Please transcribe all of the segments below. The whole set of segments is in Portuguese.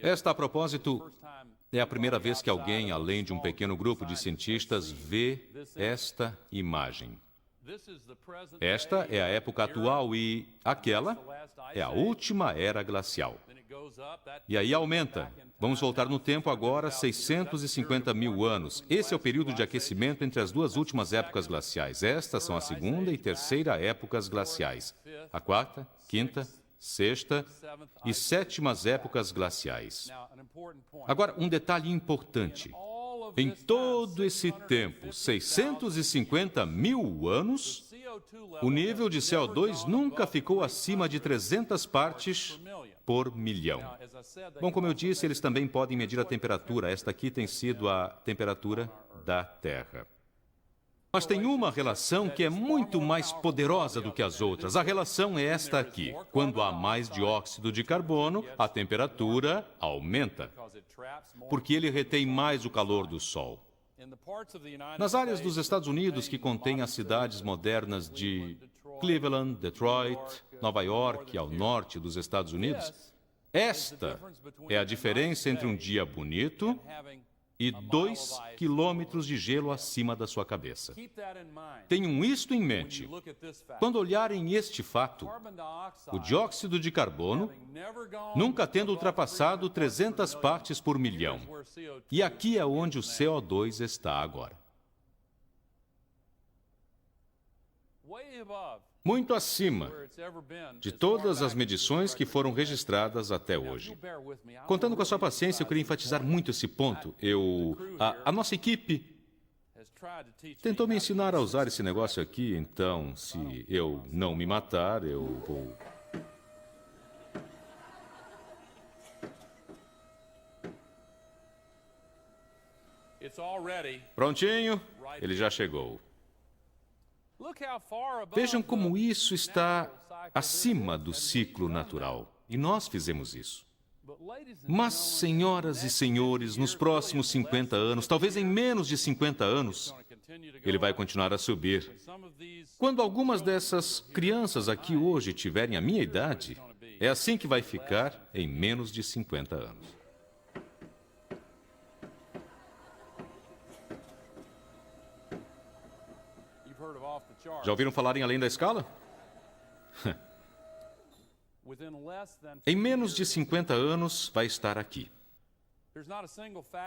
Esta, a propósito, é a primeira vez que alguém, além de um pequeno grupo de cientistas, vê esta imagem. Esta é a época atual e aquela é a última era glacial. E aí aumenta. Vamos voltar no tempo agora, 650 mil anos. Esse é o período de aquecimento entre as duas últimas épocas glaciais. Estas são a segunda e terceira épocas glaciais. A quarta, quinta, sexta e sétimas épocas glaciais. Agora, um detalhe importante. Em todo esse tempo, 650 mil anos, o nível de CO2 nunca ficou acima de 300 partes por milhão. Bom, como eu disse, eles também podem medir a temperatura. Esta aqui tem sido a temperatura da Terra. Mas tem uma relação que é muito mais poderosa do que as outras. A relação é esta aqui. Quando há mais dióxido de carbono, a temperatura aumenta, porque ele retém mais o calor do Sol. Nas áreas dos Estados Unidos que contêm as cidades modernas de Cleveland, Detroit, Nova York, ao norte dos Estados Unidos, esta é a diferença entre um dia bonito e 2 quilômetros de gelo acima da sua cabeça. Tenham isto em mente. Quando olharem este fato, o dióxido de carbono nunca tendo ultrapassado 300 partes por milhão. E aqui é onde o CO2 está agora. Muito acima de todas as medições que foram registradas até hoje. Contando com a sua paciência, eu queria enfatizar muito esse ponto. A nossa equipe tentou me ensinar a usar esse negócio aqui, então, se eu não me matar, eu vou... Prontinho, ele já chegou. Vejam como isso está acima do ciclo natural. E nós fizemos isso. Mas, senhoras e senhores, nos próximos 50 anos, talvez em menos de 50 anos, ele vai continuar a subir. Quando algumas dessas crianças aqui hoje tiverem a minha idade, é assim que vai ficar em menos de 50 anos. Já ouviram falar em além da escala? Em menos de 50 anos, vai estar aqui.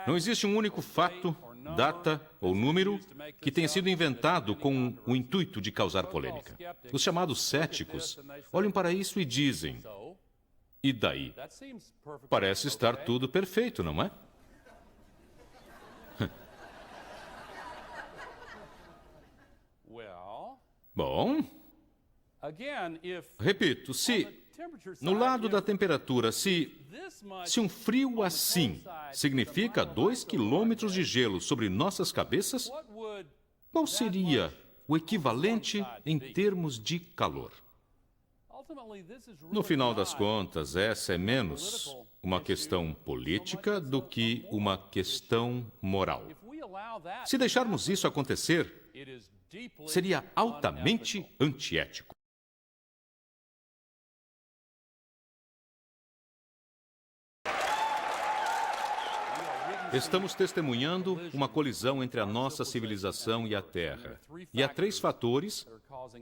Não existe um único fato, data ou número que tenha sido inventado com o intuito de causar polêmica. Os chamados céticos olham para isso e dizem: e daí? Parece estar tudo perfeito, não é? Bom, repito, se no lado da temperatura, se um frio assim significa 2 quilômetros de gelo sobre nossas cabeças, qual seria o equivalente em termos de calor? No final das contas, essa é menos uma questão política do que uma questão moral. Se deixarmos isso acontecer, seria altamente antiético. Estamos testemunhando uma colisão entre a nossa civilização e a Terra. E há 3 fatores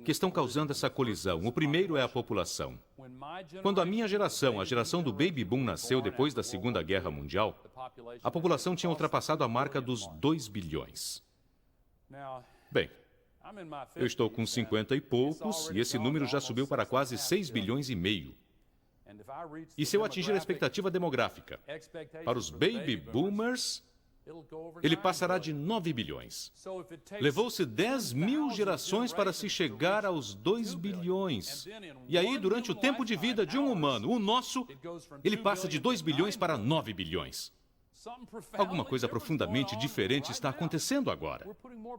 que estão causando essa colisão. O primeiro é a população. Quando a minha geração, a geração do Baby Boom, nasceu depois da Segunda Guerra Mundial, a população tinha ultrapassado a marca dos 2 bilhões. Bem, eu estou com 50 e poucos e esse número já subiu para quase 6 bilhões e meio. E se eu atingir a expectativa demográfica para os Baby Boomers, ele passará de 9 bilhões. Levou-se 10 mil gerações para se chegar aos 2 bilhões. E aí, durante o tempo de vida de um humano, o nosso, ele passa de 2 bilhões para 9 bilhões. Alguma coisa profundamente diferente está acontecendo agora.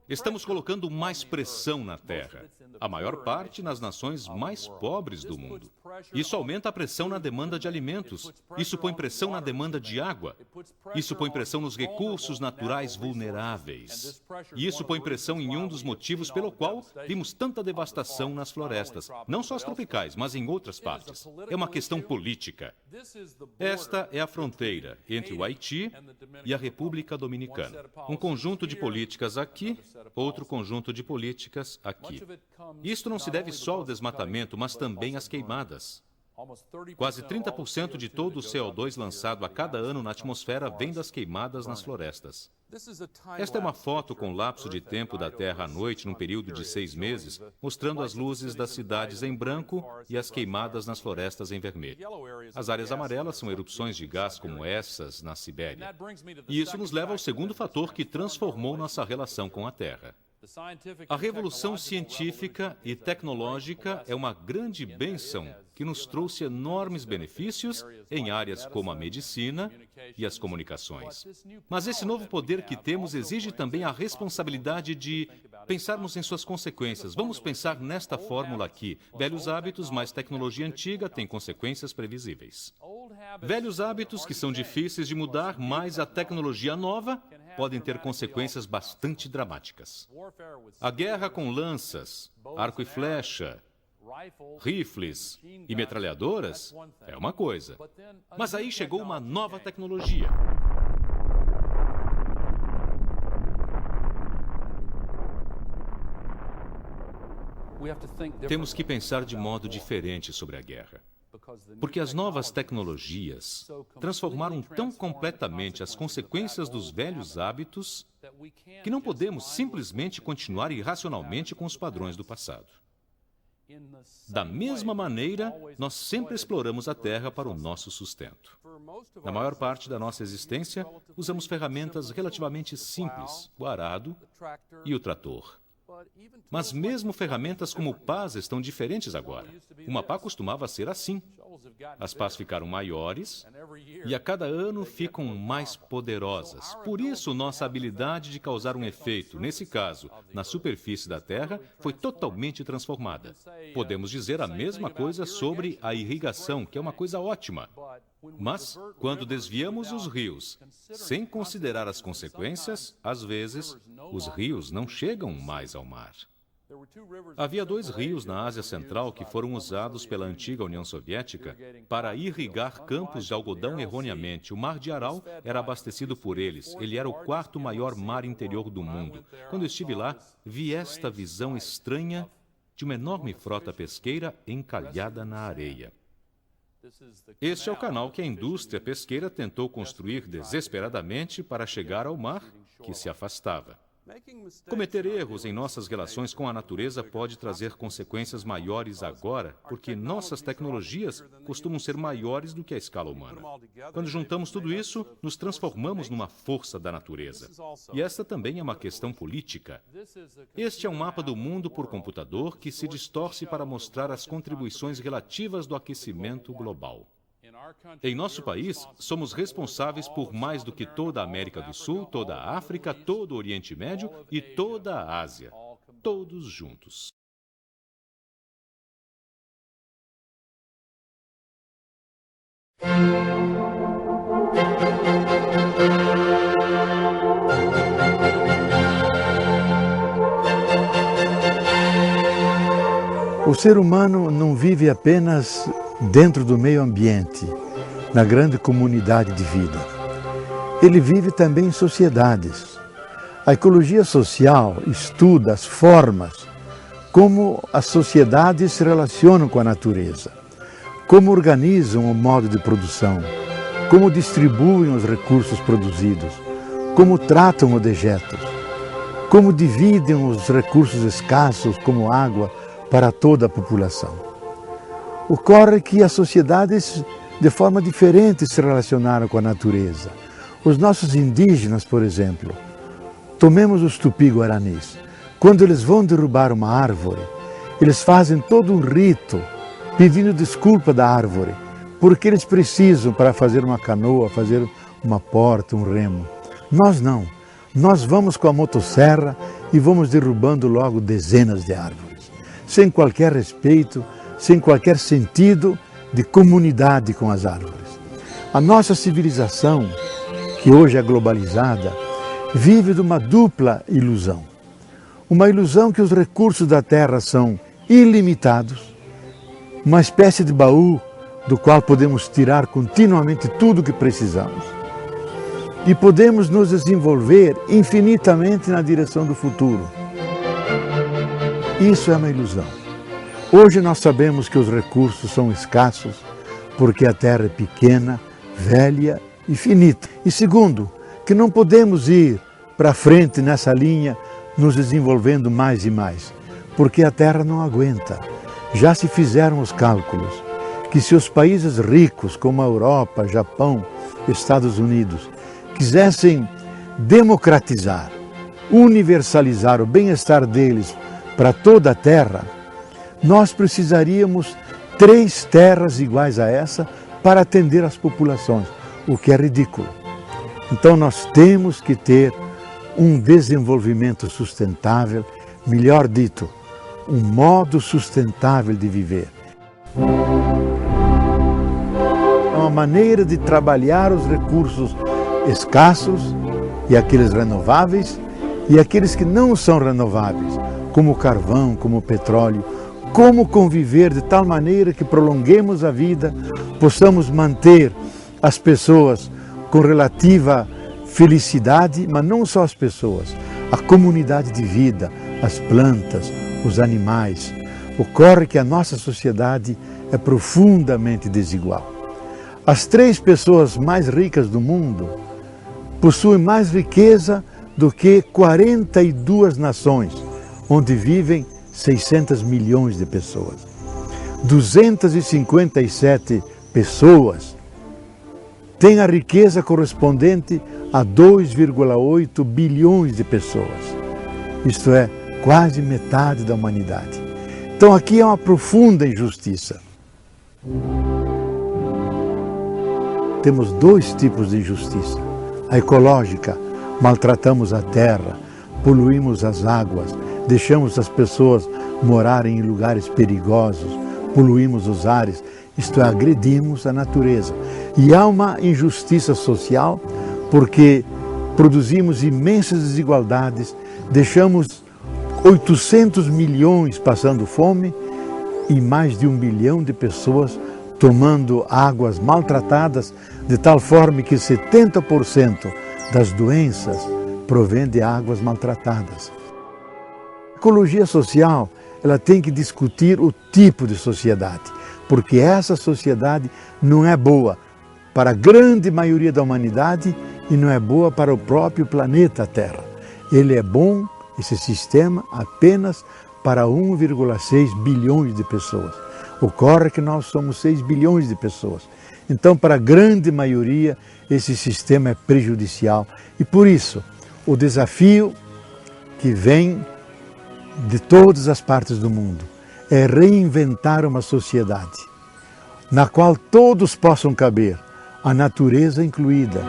Estamos colocando mais pressão na Terra, a maior parte nas nações mais pobres do mundo. Isso aumenta a pressão na demanda de alimentos. Isso põe pressão na demanda de água. Isso põe pressão nos recursos naturais vulneráveis. E isso põe pressão em um dos motivos pelo qual vimos tanta devastação nas florestas, não só as tropicais, mas em outras partes. É uma questão política. Esta é a fronteira entre o Haiti e a República Dominicana. Um conjunto de políticas aqui, outro conjunto de políticas aqui. Isto não se deve só ao desmatamento, mas também às queimadas. Quase 30% de todo o CO2 lançado a cada ano na atmosfera vem das queimadas nas florestas. Esta é uma foto com o lapso de tempo da Terra à noite num período de 6 meses, mostrando as luzes das cidades em branco e as queimadas nas florestas em vermelho. As áreas amarelas são erupções de gás como essas na Sibéria. E isso nos leva ao segundo fator que transformou nossa relação com a Terra. A revolução científica e tecnológica é uma grande bênção que nos trouxe enormes benefícios em áreas como a medicina e as comunicações. Mas esse novo poder que temos exige também a responsabilidade de pensarmos em suas consequências. Vamos pensar nesta fórmula aqui. Velhos hábitos mais tecnologia antiga têm consequências previsíveis. Velhos hábitos que são difíceis de mudar, mais a tecnologia nova podem ter consequências bastante dramáticas. A guerra com lanças, arco e flecha, rifles e metralhadoras é uma coisa. Mas aí chegou uma nova tecnologia. Temos que pensar de modo diferente sobre a guerra. Porque as novas tecnologias transformaram tão completamente as consequências dos velhos hábitos que não podemos simplesmente continuar irracionalmente com os padrões do passado. Da mesma maneira, nós sempre exploramos a terra para o nosso sustento. Na maior parte da nossa existência, usamos ferramentas relativamente simples, o arado e o trator. Mas mesmo ferramentas como pás estão diferentes agora. Uma pá costumava ser assim. As pás ficaram maiores e a cada ano ficam mais poderosas. Por isso, nossa habilidade de causar um efeito, nesse caso, na superfície da Terra, foi totalmente transformada. Podemos dizer a mesma coisa sobre a irrigação, que é uma coisa ótima. Mas, quando desviamos os rios, sem considerar as consequências, às vezes, os rios não chegam mais ao mar. Havia 2 rios na Ásia Central que foram usados pela antiga União Soviética para irrigar campos de algodão erroneamente. O Mar de Aral era abastecido por eles. Ele era o 4º maior mar interior do mundo. Quando estive lá, vi esta visão estranha de uma enorme frota pesqueira encalhada na areia. Este é o canal que a indústria pesqueira tentou construir desesperadamente para chegar ao mar, que se afastava. Cometer erros em nossas relações com a natureza pode trazer consequências maiores agora, porque nossas tecnologias costumam ser maiores do que a escala humana. Quando juntamos tudo isso, nos transformamos numa força da natureza. E esta também é uma questão política. Este é um mapa do mundo por computador que se distorce para mostrar as contribuições relativas do aquecimento global. Em nosso país, somos responsáveis por mais do que toda a América do Sul, toda a África, todo o Oriente Médio e toda a Ásia. Todos juntos. O ser humano não vive apenas dentro do meio ambiente, na grande comunidade de vida. Ele vive também em sociedades. A ecologia social estuda as formas como as sociedades se relacionam com a natureza, como organizam o modo de produção, como distribuem os recursos produzidos, como tratam os dejetos, como dividem os recursos escassos, como água, para toda a população. Ocorre que as sociedades, de forma diferente, se relacionaram com a natureza. Os nossos indígenas, por exemplo, tomemos os tupi-guaranis. Quando eles vão derrubar uma árvore, eles fazem todo um rito pedindo desculpa da árvore, porque eles precisam, para fazer uma canoa, fazer uma porta, um remo. Nós não. Nós vamos com a motosserra e vamos derrubando logo dezenas de árvores, sem qualquer respeito, sem qualquer sentido de comunidade com as árvores. A nossa civilização, que hoje é globalizada, vive de uma dupla ilusão. Uma ilusão que os recursos da terra são ilimitados, uma espécie de baú do qual podemos tirar continuamente tudo o que precisamos. E podemos nos desenvolver infinitamente na direção do futuro. Isso é uma ilusão. Hoje nós sabemos que os recursos são escassos porque a terra é pequena, velha e finita. E segundo, que não podemos ir para frente nessa linha nos desenvolvendo mais e mais, porque a terra não aguenta. Já se fizeram os cálculos que se os países ricos como a Europa, Japão, Estados Unidos quisessem democratizar, universalizar o bem-estar deles para toda a terra, nós precisaríamos 3 terras iguais a essa para atender as populações, o que é ridículo. Então nós temos que ter um desenvolvimento sustentável, melhor dito, um modo sustentável de viver. É uma maneira de trabalhar os recursos escassos e aqueles renováveis e aqueles que não são renováveis, como o carvão, como o petróleo, como conviver de tal maneira que prolonguemos a vida, possamos manter as pessoas com relativa felicidade, mas não só as pessoas, a comunidade de vida, as plantas, os animais. Ocorre que a nossa sociedade é profundamente desigual. As 3 pessoas mais ricas do mundo possuem mais riqueza do que 42 nações, onde vivem 600 milhões de pessoas. 257 pessoas têm a riqueza correspondente a 2,8 bilhões de pessoas. Isto é, quase metade da humanidade. Então aqui é uma profunda injustiça. Temos 2 tipos de injustiça. A ecológica, maltratamos a terra, poluímos as águas, deixamos as pessoas morarem em lugares perigosos, poluímos os ares, isto é, agredimos a natureza. E há uma injustiça social porque produzimos imensas desigualdades, deixamos 800 milhões passando fome e mais de 1 bilhão de pessoas tomando águas maltratadas, de tal forma que 70% das doenças provém de águas maltratadas. A ecologia social, ela tem que discutir o tipo de sociedade, porque essa sociedade não é boa para a grande maioria da humanidade e não é boa para o próprio planeta Terra. Ele é bom, esse sistema, apenas para 1,6 bilhões de pessoas. Ocorre que nós somos 6 bilhões de pessoas. Então, para a grande maioria, esse sistema é prejudicial. E por isso, o desafio que vem de todas as partes do mundo é reinventar uma sociedade na qual todos possam caber, a natureza incluída.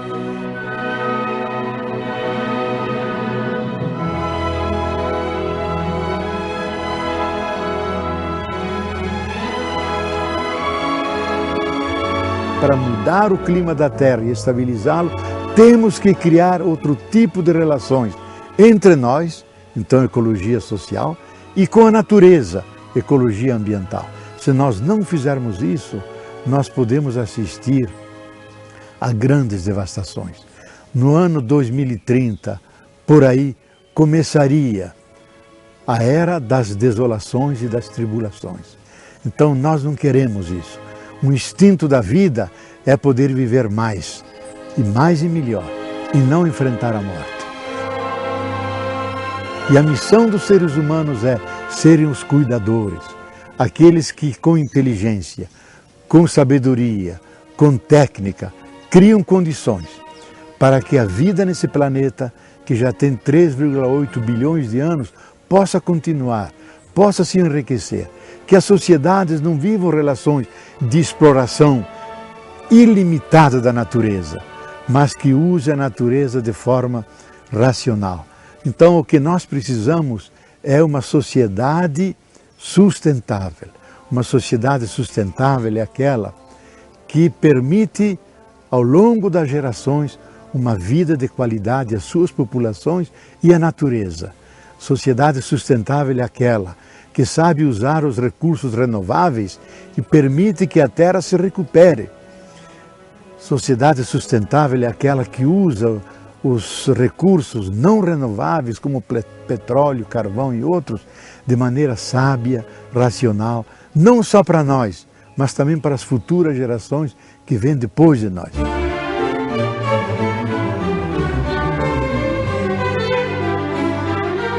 Para mudar o clima da Terra e estabilizá-lo, temos que criar outro tipo de relações entre nós, então ecologia social, e com a natureza, ecologia ambiental. Se nós não fizermos isso, nós podemos assistir a grandes devastações. No ano 2030, por aí, começaria a era das desolações e das tribulações. Então nós não queremos isso. O instinto da vida é poder viver mais e melhor, e não enfrentar a morte. E a missão dos seres humanos é serem os cuidadores, aqueles que com inteligência, com sabedoria, com técnica, criam condições para que a vida nesse planeta, que já tem 3,8 bilhões de anos, possa continuar, possa se enriquecer, que as sociedades não vivam relações de exploração ilimitada da natureza, mas que use a natureza de forma racional. Então, o que nós precisamos é uma sociedade sustentável. Uma sociedade sustentável é aquela que permite, ao longo das gerações, uma vida de qualidade às suas populações e à natureza. Sociedade sustentável é aquela que sabe usar os recursos renováveis e permite que a terra se recupere. Sociedade sustentável é aquela que usa os recursos não renováveis, como petróleo, carvão e outros, de maneira sábia, racional, não só para nós, mas também para as futuras gerações que vêm depois de nós.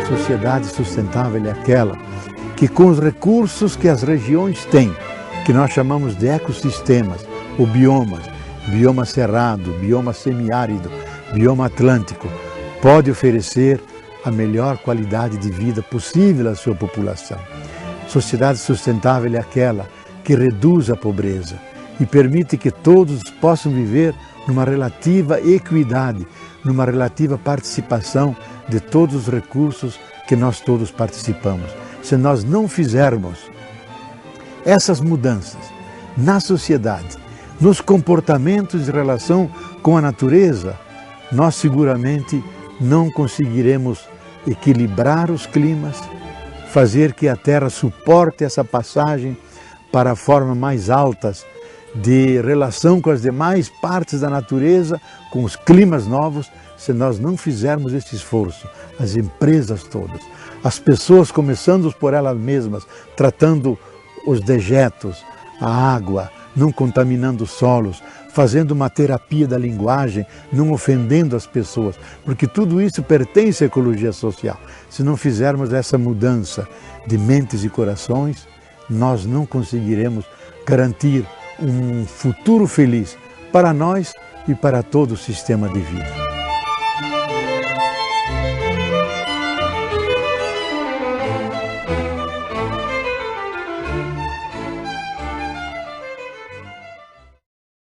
Sociedade sustentável é aquela que, com os recursos que as regiões têm, que nós chamamos de ecossistemas ou biomas, bioma cerrado, bioma semiárido, bioma atlântico, pode oferecer a melhor qualidade de vida possível à sua população. Sociedade sustentável é aquela que reduz a pobreza e permite que todos possam viver numa relativa equidade, numa relativa participação de todos os recursos que nós todos participamos. Se nós não fizermos essas mudanças na sociedade, nos comportamentos em relação com a natureza, nós seguramente não conseguiremos equilibrar os climas, fazer que a Terra suporte essa passagem para formas mais altas de relação com as demais partes da natureza, com os climas novos, se nós não fizermos esse esforço. As empresas todas, as pessoas, começando por elas mesmas, tratando os dejetos, a água, não contaminando os solos, fazendo uma terapia da linguagem, não ofendendo as pessoas, porque tudo isso pertence à ecologia social. Se não fizermos essa mudança de mentes e corações, nós não conseguiremos garantir um futuro feliz para nós e para todo o sistema de vida.